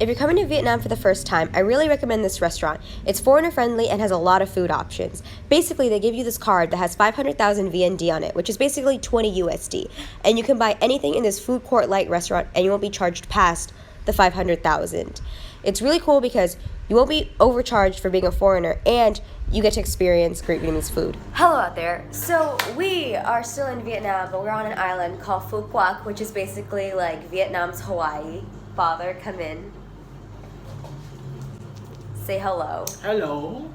If you're coming to Vietnam for the first time, I really recommend this restaurant. It's foreigner friendly and has a lot of food options. Basically, they give you this card that has 500,000 VND on it, which is basically 20 USD. And you can buy anything in this food court light restaurant and you won't be charged past the 500,000. It's really cool because you won't be overcharged for being a foreigner and you get to experience great Vietnamese food. Hello out there. So we are still in Vietnam, but we're on an island called Phuc, which is basically like Vietnam's Hawaii. Father, come in. Say hello. Hello.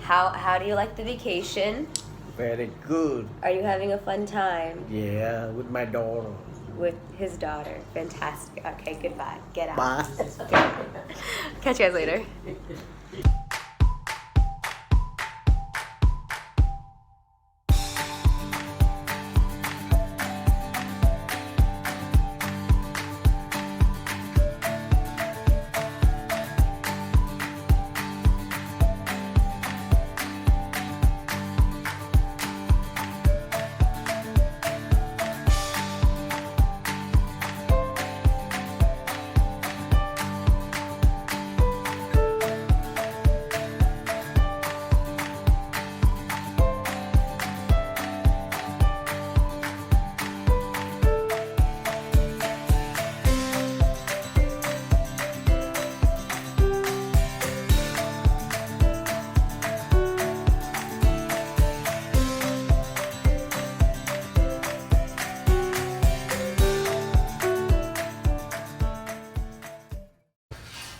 How do you like the vacation? Very good. Are you having a fun time? Yeah, with my daughter. With his daughter. Fantastic. Okay, goodbye. Get out. Bye. Okay. Catch you guys later.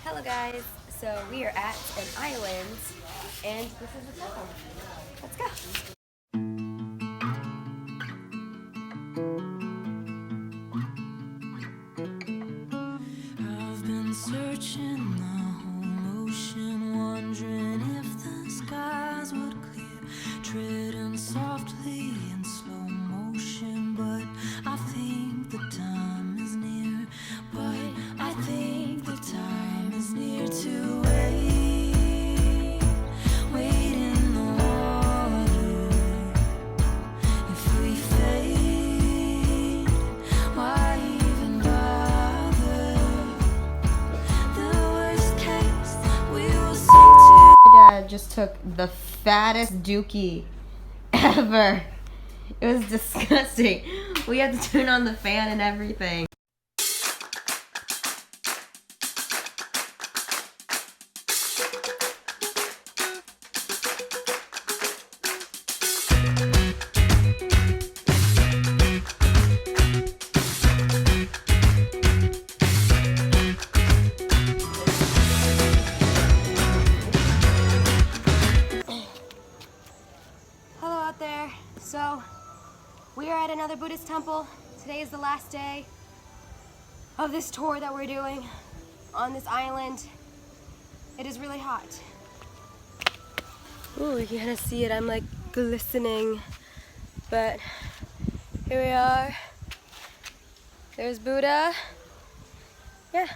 Hello guys, so we are at an island and this is the salon. Let's go. I've been searching the whole ocean, wondering if the skies would clear, treading softly in slow motion, but I think the time is near, but I think the time is near to wait in the water. If we fade, why even bother? The worst case, we will sink to. My dad just took the fattest dookie ever. It was disgusting. We had to turn on the fan and everything. Hello out there. So we are at another Buddhist temple. Today is the last day of this tour that we're doing on this island. It is really hot. Ooh, you can kind of see it. I'm like glistening. But here we are. There's Buddha. Yeah.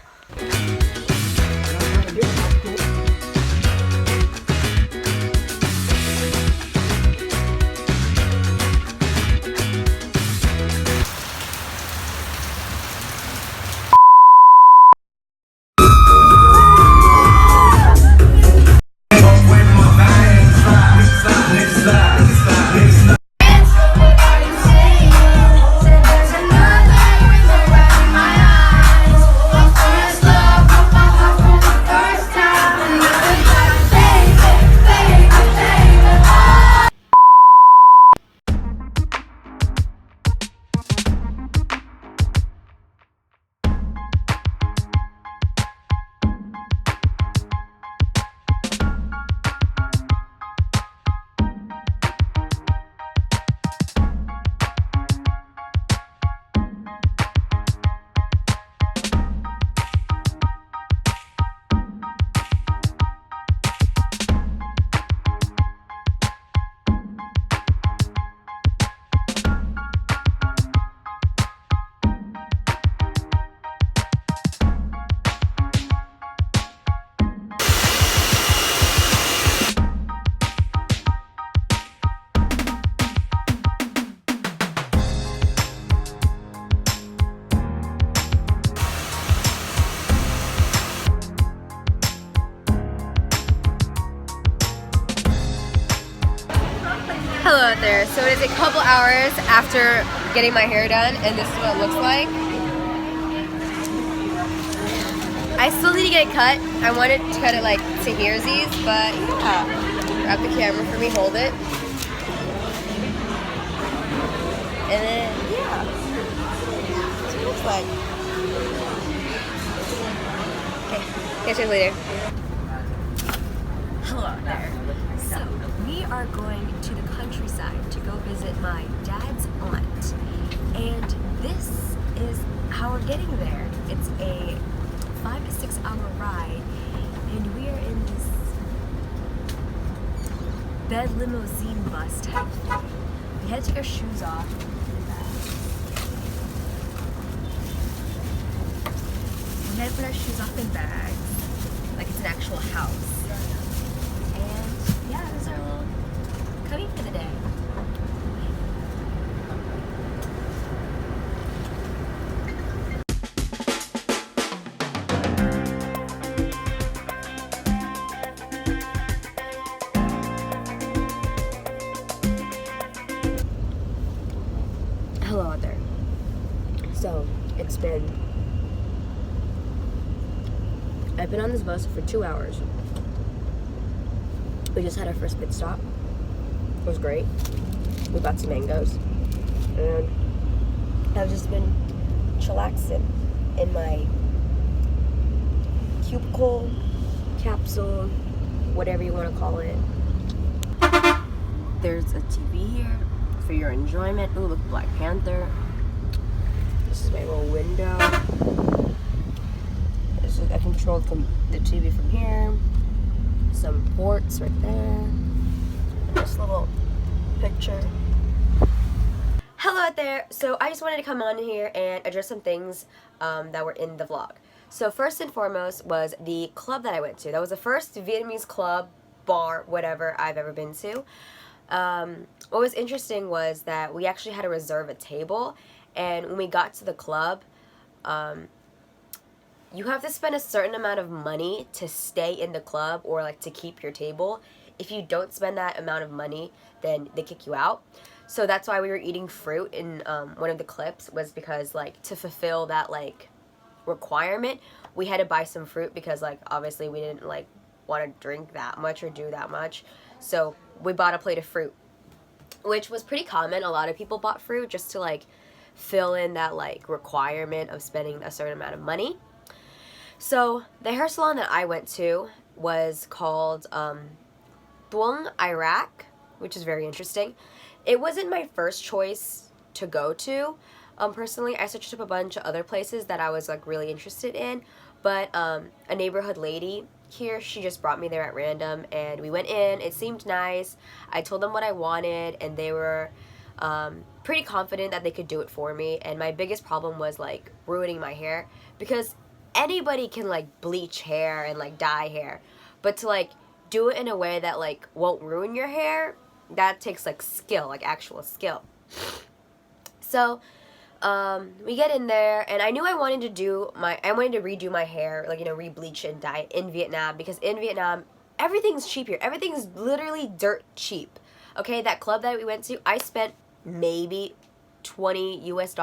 out there. So it is a couple hours after getting my hair done, and this is what it looks like. I still need to get it cut. I wanted to cut it like to here's-ease, but yeah. Grab the camera for me, hold it. And then, yeah. That's what it looks like. Okay, catch you later. Hello out there. So, we are going to the countryside to go visit my dad's aunt. And this is how we're getting there. It's a 5 to 6 hour ride, and we are in this bed limousine bus type thing. We had to take our shoes off. We had to put our shoes off in bags, like it's an actual house. And yeah, this is our little commute for the day. Hello out there. So, I've been on this bus for 2 hours. We just had our first pit stop. It was great. We bought some mangoes. And I've just been chillaxing in my cubicle, capsule, whatever you want to call it. There's a TV here for your enjoyment. Ooh, look, Black Panther. This is my little window. I controlled the TV from here. Some ports right there. This little picture. Hello out there. So I just wanted to come on here and address some things that were in the vlog. So first and foremost was the club that I went to. That was the first Vietnamese club, bar, whatever I've ever been to. What was interesting was that we actually had to reserve a table, and when we got to the club, you have to spend a certain amount of money to stay in the club or like to keep your table. If you don't spend that amount of money, then they kick you out. So that's why we were eating fruit in one of the clips, was because like to fulfill that like requirement, we had to buy some fruit because like obviously we didn't like want to drink that much or do that much. So we bought a plate of fruit, which was pretty common. A lot of people bought fruit just to like fill in that like requirement of spending a certain amount of money. So the hair salon that I went to was called Phuc, Iraq, which is very interesting. It wasn't my first choice to go to. Personally, I searched up a bunch of other places that I was like really interested in, but a neighborhood lady here, she just brought me there at random, and we went in. It seemed nice. I told them what I wanted, and they were pretty confident that they could do it for me. And my biggest problem was like ruining my hair, because anybody can like bleach hair and like dye hair, but to like do it in a way that like won't ruin your hair, that takes like skill, like actual skill. So we get in there, and I knew I wanted to redo my hair, like, you know, re-bleach and dye it in Vietnam, because in Vietnam everything's cheap here. Everything's literally dirt cheap. Okay, that club that we went to, I spent maybe $20 US.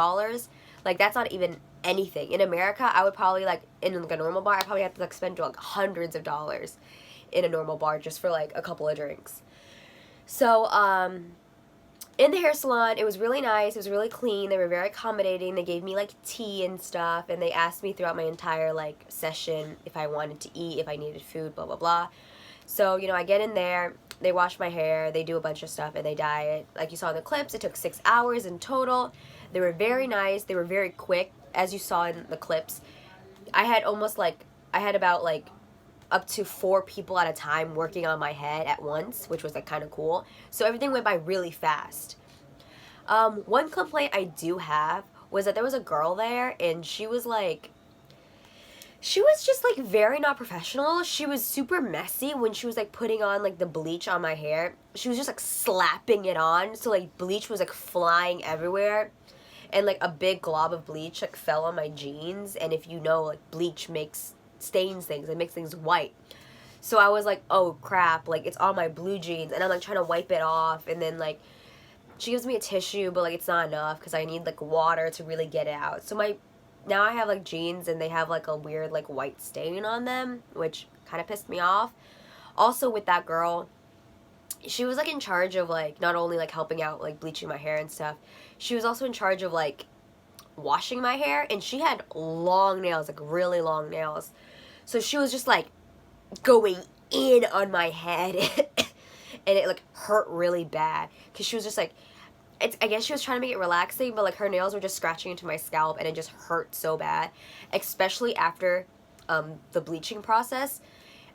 Like, that's not even anything. In America, I would probably like in like a normal bar, I probably have to like spend like hundreds of dollars in a normal bar just for like a couple of drinks. So in the hair salon, it was really nice. It was really clean. They were very accommodating. They gave me like tea and stuff, and they asked me throughout my entire like session if I wanted to eat, if I needed food, blah blah blah. So, you know, I get in there, they wash my hair, they do a bunch of stuff, and they dye it. Like you saw in the clips, it took 6 hours in total. They were very nice. They were very quick, as you saw in the clips. I had about like up to 4 people at a time working on my head at once, which was like kind of cool. So everything went by really fast. One complaint I do have was that there was a girl there, and she was just like very not professional. She was super messy when she was like putting on like the bleach on my hair. She was just like slapping it on, so like bleach was like flying everywhere, and like a big glob of bleach like fell on my jeans. And if you know, like bleach stains things, it makes things white. So I was like, oh crap, like it's on my blue jeans, and I'm like trying to wipe it off, and then like she gives me a tissue, but like it's not enough because I need like water to really get it out. So now I have like jeans and they have like a weird like white stain on them, which kind of pissed me off. Also with that girl, she was like in charge of like not only like helping out like bleaching my hair and stuff, she was also in charge of like washing my hair, and she had long nails, like really long nails. So she was just like going in on my head and it like hurt really bad because she was just like, I guess she was trying to make it relaxing, but like her nails were just scratching into my scalp and it just hurt so bad, especially after the bleaching process.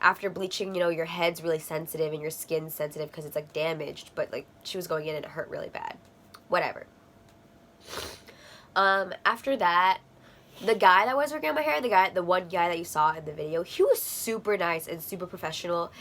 After bleaching, you know, your head's really sensitive and your skin's sensitive because it's like damaged, but like she was going in and it hurt really bad. Whatever. After that, the guy that was working on my hair, the one guy that you saw in the video, he was super nice and super professional.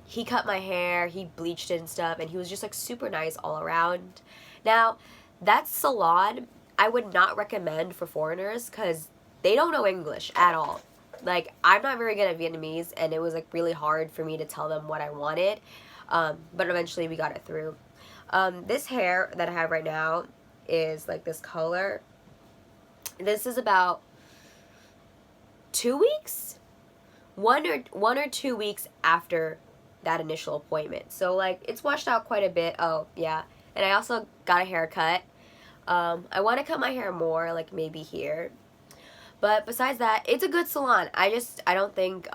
He cut my hair, he bleached it and stuff, and he was just like super nice all around. Now, that salon, I would not recommend for foreigners because they don't know English at all. Like, I'm not very good at Vietnamese, and it was like really hard for me to tell them what I wanted, but eventually we got it through. This hair that I have right now is like this color. This is about 2 weeks, one or 2 weeks after that initial appointment. So like it's washed out quite a bit. Oh yeah, and I also got a haircut. I want to cut my hair more, like maybe here. But besides that, it's a good salon. I don't think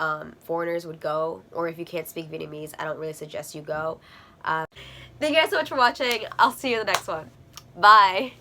foreigners would go, or if you can't speak Vietnamese, I don't really suggest you go. Thank you guys so much for watching. I'll see you in the next one. Bye.